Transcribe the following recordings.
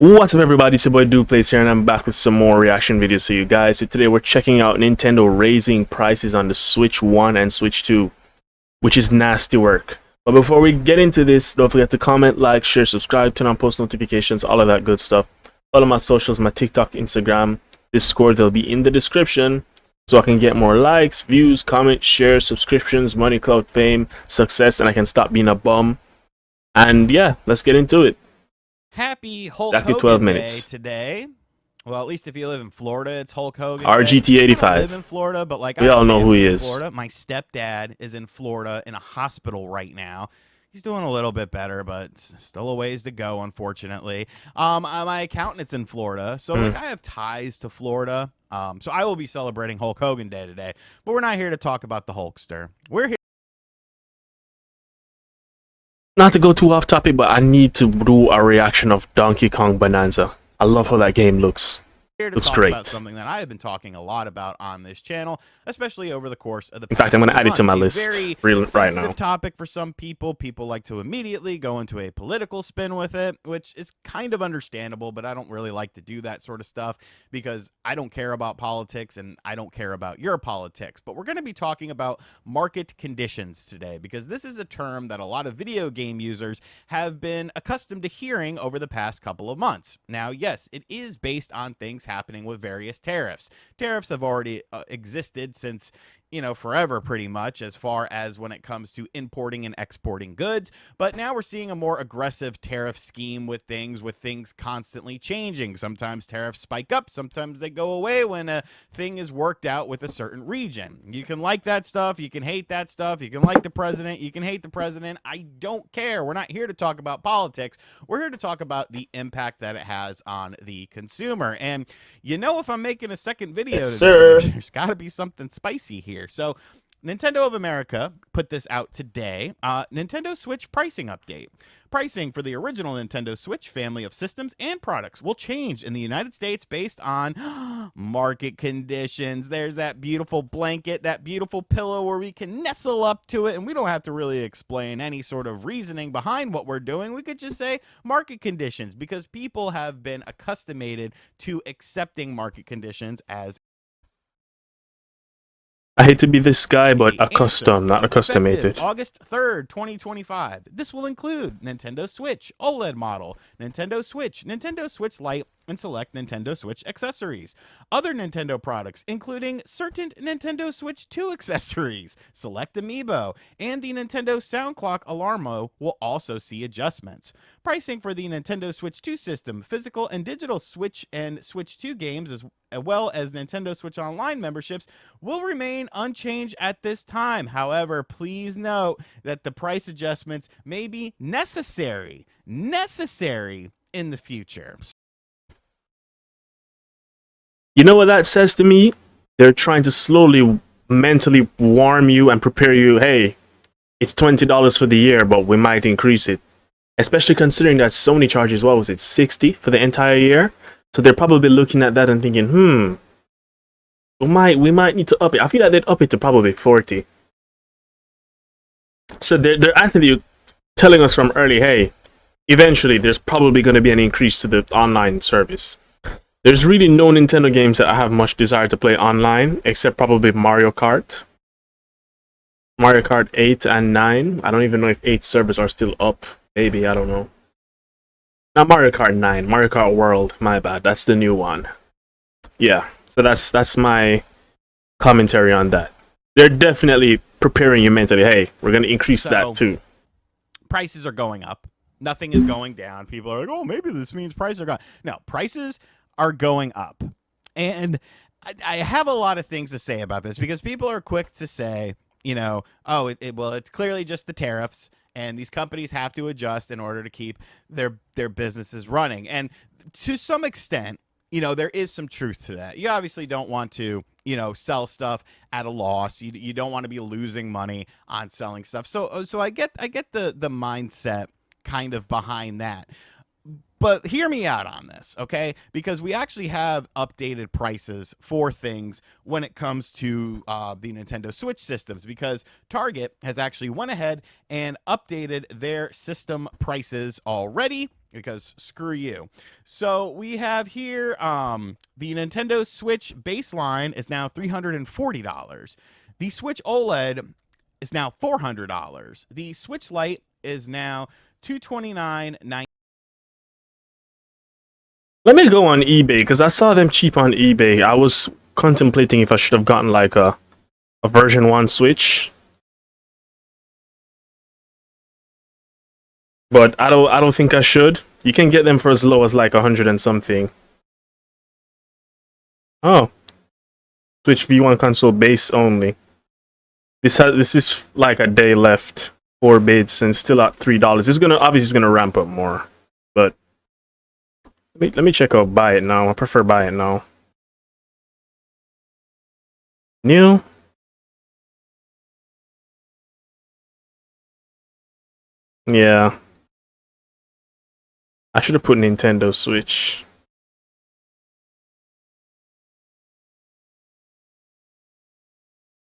What's up everybody, it's your boy Duplays here and I'm back with some more reaction videos for you guys. So today we're checking out Nintendo raising prices on the Switch 1 and Switch 2, which is nasty work. But before we get into this, don't forget to comment, like, share, subscribe, turn on post notifications, all of that good stuff. Follow my socials, my TikTok, Instagram, Discord, they'll be in the description. So I can get more likes, views, comments, shares, subscriptions, money, clout, fame, success, and I can stop being a bum. And yeah, let's get into it. Happy Hulk Exactly Hogan 12 Day minutes. today. Well, at least if you live in Florida, it's Hulk Hogan Day. RGT85. I don't live in Florida, but like We all know who he is. Florida. My stepdad is in Florida in a hospital right now. He's doing a little bit better, but still a ways to go, unfortunately. My accountant's in Florida, so like I have ties to Florida. So I will be celebrating Hulk Hogan Day today. But we're not here to talk about the Hulkster. We're here. Not to go too off topic, but I need to do a reaction of Donkey Kong Bonanza. I love how that game looks. Here to Looks talk great. about something that I have been talking a lot about on this channel, especially over the course of the In fact, I'm going to add it to my list very right now. topic for some people. People like to immediately go into a political spin with it, which is kind of understandable, but I don't really like to do that sort of stuff because I don't care about politics and I don't care about your politics. But we're going to be talking about market conditions today because this is a term that a lot of video game users have been accustomed to hearing over the past couple of months. Now, yes, it is based on things happening with various tariffs. Tariffs have already existed since, forever pretty much, as far as when it comes to importing and exporting goods. But now we're seeing a more aggressive tariff scheme with things constantly changing. Sometimes tariffs spike up, sometimes they go away when a thing is worked out with a certain region. You can like that stuff, you can hate that stuff, you can like the president, you can hate the president. I don't care. We're not here to talk about politics. We're here to talk about the impact that it has on the consumer. And if I'm making a second video Yes, today, sir. there's got to be something spicy here. So Nintendo of America put this out today. Nintendo Switch pricing update. Pricing for the original Nintendo Switch family of systems and products will change in the United States based on market conditions. There's that beautiful blanket, that beautiful pillow where we can nestle up to it, and we don't have to really explain any sort of reasoning behind what we're doing. We could just say market conditions because people have been accustomed to accepting market conditions as I hate to be this guy, but accustomed, not accustomated. August 3rd, 2025. This will include Nintendo Switch OLED model, Nintendo Switch Lite, and select Nintendo Switch accessories. Other Nintendo products, including certain Nintendo Switch 2 accessories, select Amiibo, and the Nintendo Sound Clock Alarmo will also see adjustments. Pricing for the Nintendo Switch 2 system, physical and digital Switch and Switch 2 games, as well as Nintendo Switch Online memberships, will remain unchanged at this time. However, please note that the price adjustments may be necessary in the future. You know what that says to me? They're trying to slowly mentally warm you and prepare you, hey, it's $20 for the year, but we might increase it. Especially considering that Sony charges, what was it, $60 for the entire year? So they're probably looking at that and thinking, we might need to up it. I feel like they'd up it to probably $40. So they're actually telling us from early, hey, eventually there's probably going to be an increase to the online service. There's really no Nintendo games that I have much desire to play online, except probably Mario Kart. Mario Kart 8 and 9. I don't even know if 8 servers are still up. Maybe, I don't know. Not Mario Kart 9, Mario Kart World, my bad. That's the new one. Yeah, so that's my commentary on that. They're definitely preparing you mentally. Hey, we're going to increase that too. Prices are going up. Nothing is going down. People are like, oh, maybe this means prices are going. No, prices are going up. And I have a lot of things to say about this because people are quick to say, well, it's clearly just the tariffs and these companies have to adjust in order to keep their businesses running. And to some extent, there is some truth to that. You obviously don't want to, sell stuff at a loss. You don't want to be losing money on selling stuff. So I get the mindset kind of behind that. But hear me out on this, okay? Because we actually have updated prices for things when it comes to the Nintendo Switch systems, because Target has actually went ahead and updated their system prices already. because screw you. So we have here the Nintendo Switch baseline is now $340. The Switch OLED is now $400. The Switch Lite is now $229.90. Let me go on eBay because I saw them cheap on eBay. I was contemplating if I should have gotten like a version 1 Switch. But I don't think I should. You can get them for as low as like 100 and something. Oh. Switch V1 console base only. This is like a day left. 4 bids and still at $3. It's gonna ramp up more. But let me check out buy it now. I prefer buy it now. New. Yeah. I should have put Nintendo Switch.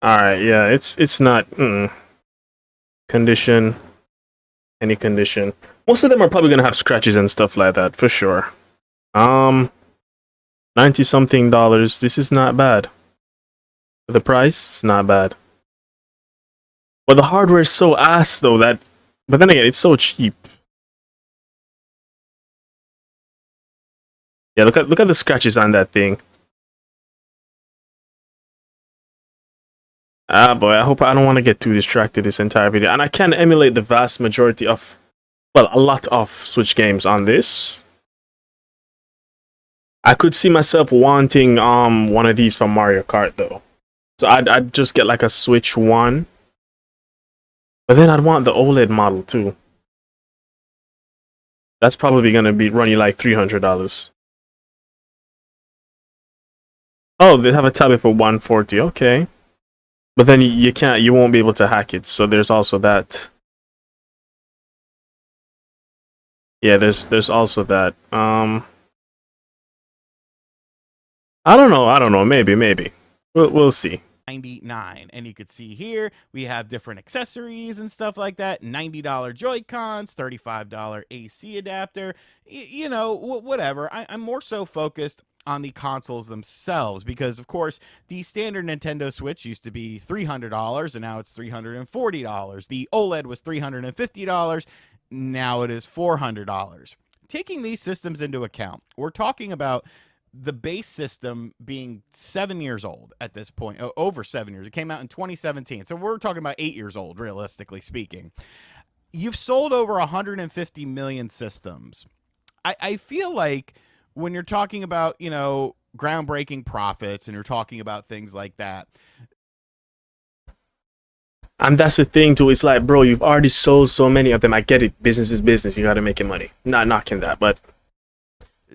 Alright, yeah, it's not condition. Any condition. Most of them are probably gonna have scratches and stuff like that, for sure. 90 something dollars. This is not bad. For the price, it's not bad. But the hardware is so ass though that, but then again, it's so cheap. Yeah, look at the scratches on that thing. Ah boy, I don't want to get too distracted this entire video. And I can emulate the vast majority of, well, a lot of Switch games on this. I could see myself wanting one of these from Mario Kart though. So I'd just get like a Switch 1. But then I'd want the OLED model too. That's probably gonna be running like $300. Oh, they have a tablet for $140. Okay. But then you won't be able to hack it, so there's also that. Yeah, there's also that. I don't know, maybe. We'll see. 99, and you could see here we have different accessories and stuff like that. $90 Joy-Cons, $35 AC adapter, you know, whatever. I'm more so focused on the consoles themselves because, of course, the standard Nintendo Switch used to be $300 and now it's $340. The OLED was $350, now it is $400. Taking these systems into account, we're talking about the base system being 7 years old at this point, over 7 years. It came out in 2017. So we're talking about 8 years old, realistically speaking. You've sold over 150 million systems. I feel like when you're talking about, you know, groundbreaking profits and you're talking about things like that. And that's the thing too. It's like, bro, you've already sold so many of them. I get it. Business is business. You got to make your money. Not knocking that, but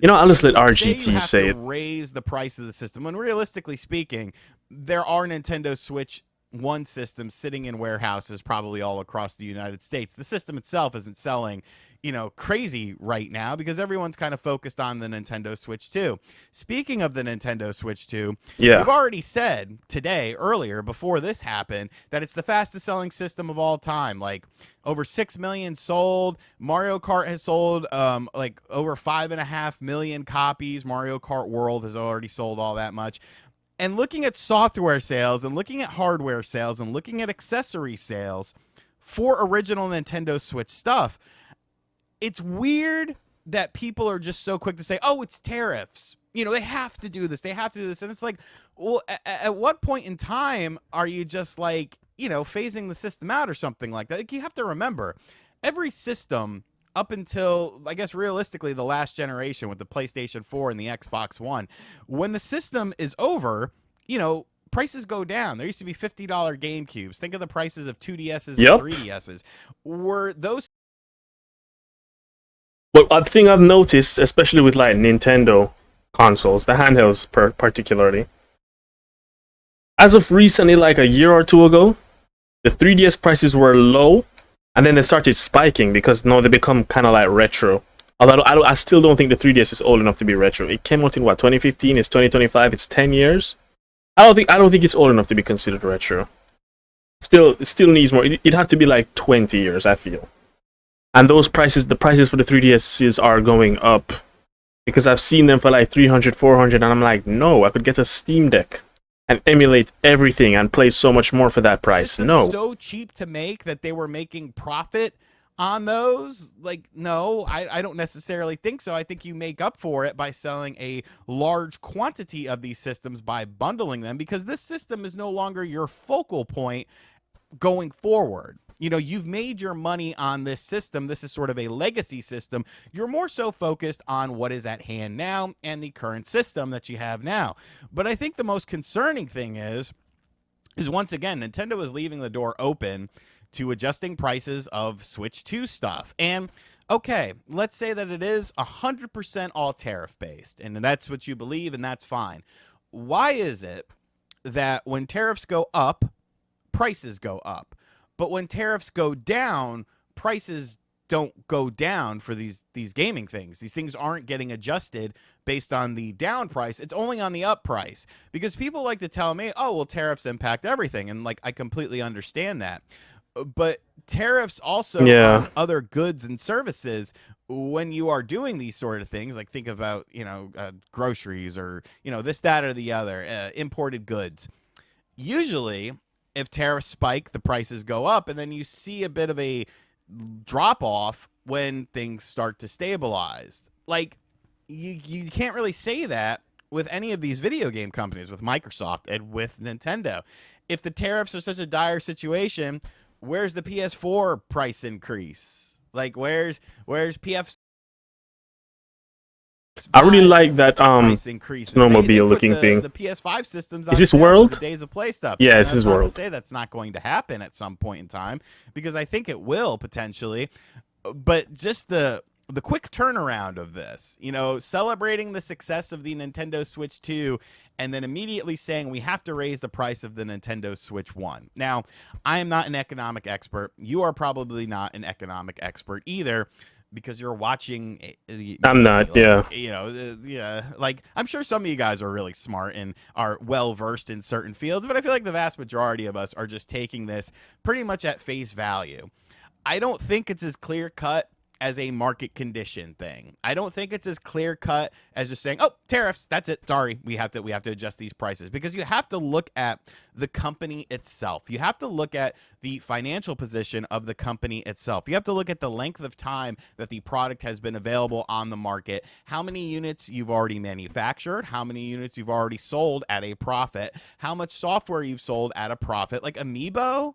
you know, I'll just let RGT say it. Raise the price of the system when realistically speaking, there are Nintendo Switch 1 systems sitting in warehouses probably all across the United States. The system itself isn't selling, you know, crazy right now because everyone's kind of focused on the Nintendo Switch 2. Speaking of the Nintendo Switch 2, yeah, we've already said today, earlier, before this happened, that it's the fastest selling system of all time. Like over 6 million sold. Mario Kart has sold like over 5.5 million copies. Mario Kart World has already sold all that much. And looking at software sales and looking at hardware sales and looking at accessory sales for original Nintendo Switch stuff, it's weird that people are just so quick to say, oh, it's tariffs. You know, they have to do this. They have to do this. And it's like, well, at what point in time are you just like, you know, phasing the system out or something like that? Like, you have to remember, every system up until, I guess, realistically, the last generation with the PlayStation 4 and the Xbox One, when the system is over, you know, prices go down. There used to be $50 GameCubes. Think of the prices of 2DSs and 3DSs. Were those... But a thing I've noticed, especially with like Nintendo consoles, the handhelds particularly, as of recently, like a year or two ago, the 3DS prices were low, and then they started spiking because now they become kind of like retro. Although I still don't think the 3DS is old enough to be retro. It came out in what, 2015? It's 2025. It's 10 years. I don't think it's old enough to be considered retro. It still needs more. It'd have to be like 20 years, I feel. And those prices, the prices for the 3DSs are going up. Because I've seen them for like 300, 400, and I'm like, no, I could get a Steam Deck and emulate everything and play so much more for that price. System's No. so cheap to make that they were making profit on those. Like, no, I don't necessarily think so. I think you make up for it by selling a large quantity of these systems by bundling them, because this system is no longer your focal point going forward. You know, you've made your money on this system. This is sort of a legacy system. You're more so focused on what is at hand now and the current system that you have now. But I think the most concerning thing is once again, Nintendo is leaving the door open to adjusting prices of Switch 2 stuff. And okay, let's say that it is 100% all tariff based, and that's what you believe, and that's fine. Why is it that when tariffs go up, prices go up, but when tariffs go down, prices don't go down for these gaming things? These things aren't getting adjusted based on the down price. It's only on the up price, because people like to tell me, oh, well, tariffs impact everything. And like, I completely understand that. But tariffs also on other goods and services, when you are doing these sort of things, like think about, groceries or, this, that, or the other, imported goods. Usually, if tariffs spike, the prices go up, and then you see a bit of a drop off when things start to stabilize. Like, you can't really say that with any of these video game companies, with Microsoft and with Nintendo. If the tariffs are such a dire situation, where's the PS4 price increase? Like, where's PS? I really like that price increases. snowmobile looking thing. The PS5 systems. Is this World? The Days of Play stuff. Yeah, this is World. To say that's not going to happen at some point in time, because I think it will potentially. But just the quick turnaround of this, celebrating the success of the Nintendo Switch 2, and then immediately saying we have to raise the price of the Nintendo Switch 1. Now, I am not an economic expert. You are probably not an economic expert either, because you're watching. I'm not. Like, like, I'm sure some of you guys are really smart and are well versed in certain fields, but I feel like the vast majority of us are just taking this pretty much at face value. I don't think it's as clear cut as a market condition thing. I don't think it's as clear cut as just saying, oh, tariffs, that's it. Sorry, we have to adjust these prices, because you have to look at the company itself. You have to look at the financial position of the company itself. You have to look at the length of time that the product has been available on the market, how many units you've already manufactured, how many units you've already sold at a profit, how much software you've sold at a profit. Like Amiibo,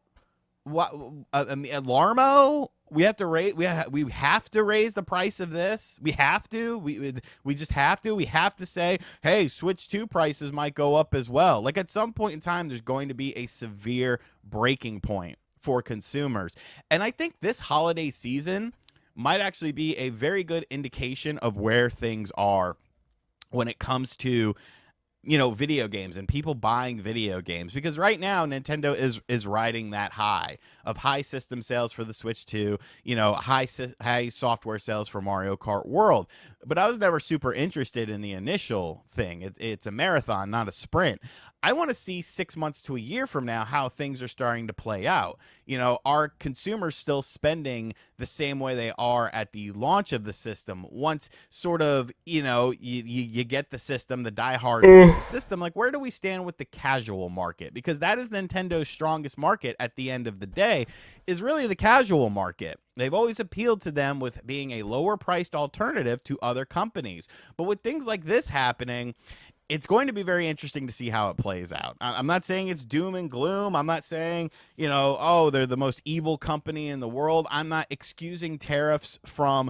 Larmo, we have to raise. We have to raise the price of this. We have to. We just have to. We have to say, hey, Switch 2 prices might go up as well. Like, at some point in time, there's going to be a severe breaking point for consumers, and I think this holiday season might actually be a very good indication of where things are when it comes to video games and people buying video games, because right now Nintendo is riding that high of high system sales for the Switch 2, high software sales for Mario Kart World. But I was never super interested in the initial thing. It's a marathon, not a sprint. I want to see 6 months to a year from now how things are starting to play out. Are consumers still spending the same way they are at the launch of the system? Once sort of, you get the system, the diehards get the system, like, where do we stand with the casual market? Because that is Nintendo's strongest market at the end of the day, is really the casual market. They've always appealed to them with being a lower priced alternative to other companies. But with things like this happening, it's going to be very interesting to see how it plays out. I'm not saying it's doom and gloom. I'm not saying, oh, they're the most evil company in the world. I'm not excusing tariffs from,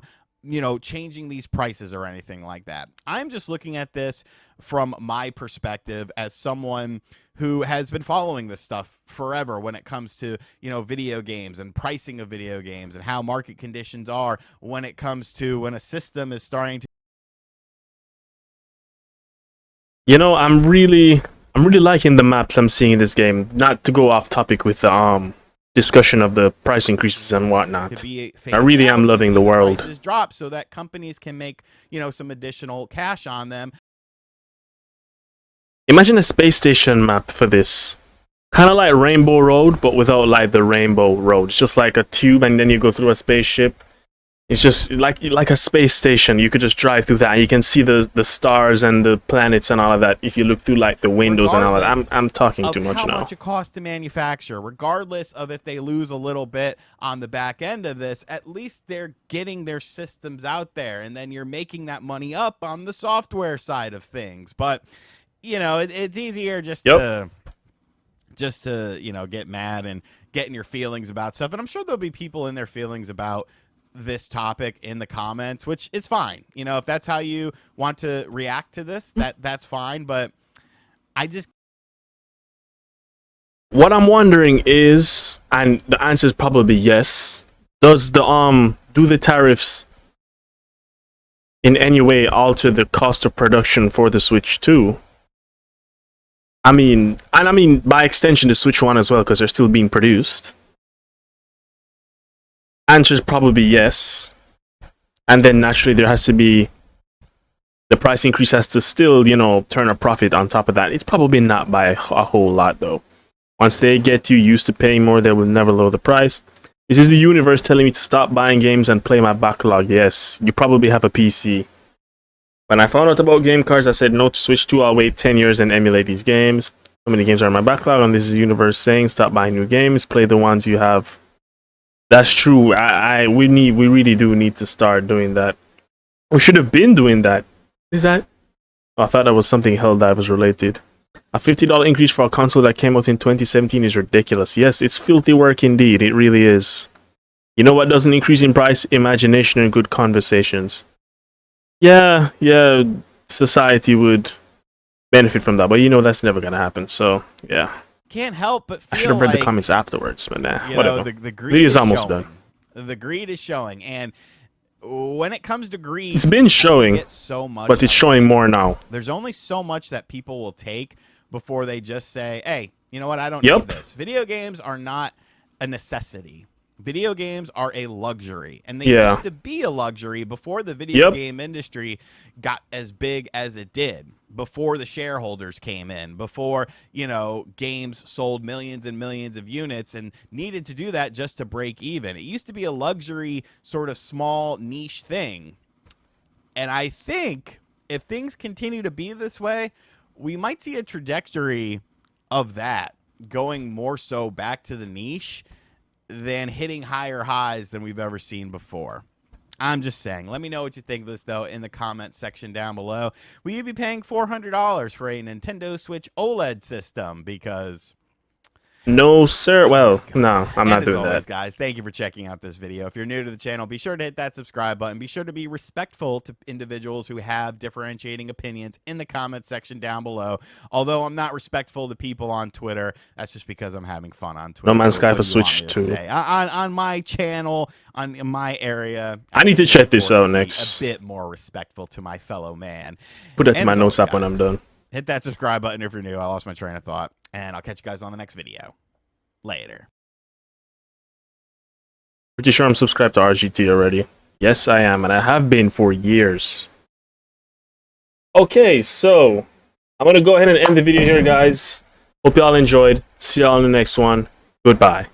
changing these prices or anything like that. I'm just looking at this from my perspective as someone who has been following this stuff forever when it comes to, video games and pricing of video games and how market conditions are when it comes to when a system is starting to. I'm really liking the maps I'm seeing in this game. Not to go off topic with the discussion of the price increases and whatnot. I really am loving the world. Prices drop so that companies can make, some additional cash on them. Imagine a space station map for this. Kind of like Rainbow Road, but without like the Rainbow Road. It's just like a tube, and then you go through a spaceship. It's just like a space station. You could just drive through that, and you can see the stars and the planets and all of that if you look through like the windows and all of that. I'm talking too much how now. much it costs to manufacture, regardless of if they lose a little bit on the back end of this, at least they're getting their systems out there, and then you're making that money up on the software side of things. But you know, it's easier just to get mad and get in your feelings about stuff. And I'm sure there'll be people in their feelings about this topic in the comments, which is fine. You know, if that's how you want to react to this, that's fine. But I just, what I'm wondering is, and the answer is probably yes, does the do the tariffs in any way alter the cost of production for the Switch 2? I mean by extension the Switch 1 as well, because they're still being produced. Answer is probably yes. And then naturally there has to be, the price increase has to still, you know, turn a profit on top of that. It's probably not by a whole lot though. Once they get you used to paying more, they will never lower the price. This is the universe telling me to stop buying games and play my backlog. Yes, you probably have a PC. When I found out about game cards, I said no to Switch 2. I'll wait 10 years and emulate these games. So many games are in my backlog, and this is the universe saying stop buying new games, play the ones you have. That's true. We really do need to start doing that. We should have been doing that. Is that? Oh, I thought that was something Helldivers related. A $50 increase for a console that came out in 2017 is ridiculous. Yes, it's filthy work indeed. It really is. You know what doesn't increase in price? Imagination and good conversations. Yeah, society would benefit from that, but you know that's never gonna happen. So yeah. can't help but feel I should have read like, the comments afterwards, but nah, you whatever. know, the greed Video is is almost showing. done. The greed is showing, and when it comes to greed, It's been showing, get so much, but it's showing more now. There's only so much that people will take before they just say, "Hey, you know what? I don't Yep. need this." Video games are not a necessity. Video games are a luxury, and they used to be a luxury before the video game industry got as big as it did, before the shareholders came in, before, you know, games sold millions and millions of units and needed to do that just to break even. It used to be a luxury, sort of small niche thing. And I think if things continue to be this way, we might see a trajectory of that going more so back to the niche than hitting higher highs than we've ever seen before. I'm just saying. Let me know what you think of this, though, in the comment section down below. Will you be paying $400 for a Nintendo Switch OLED system? Because... no, sir. Well, no, I'm not doing always, that. Guys, thank you for checking out this video. If you're new to the channel, be sure to hit that subscribe button. Be sure to be respectful to individuals who have differentiating opinions in the comment section down below. Although I'm not respectful to people on Twitter, that's just because I'm having fun on Twitter. No Man's Sky for Switch 2. On my channel, in my area, I need to check this out next. A bit more respectful to my fellow man. Put that to my notes app when I'm done. Hit that subscribe button if you're new. I lost my train of thought. And I'll catch you guys on the next video. Later. Pretty sure I'm subscribed to RGT already. Yes, I am, and I have been for years. Okay, so I'm going to go ahead and end the video here, guys. Hope y'all enjoyed. See y'all in the next one. Goodbye.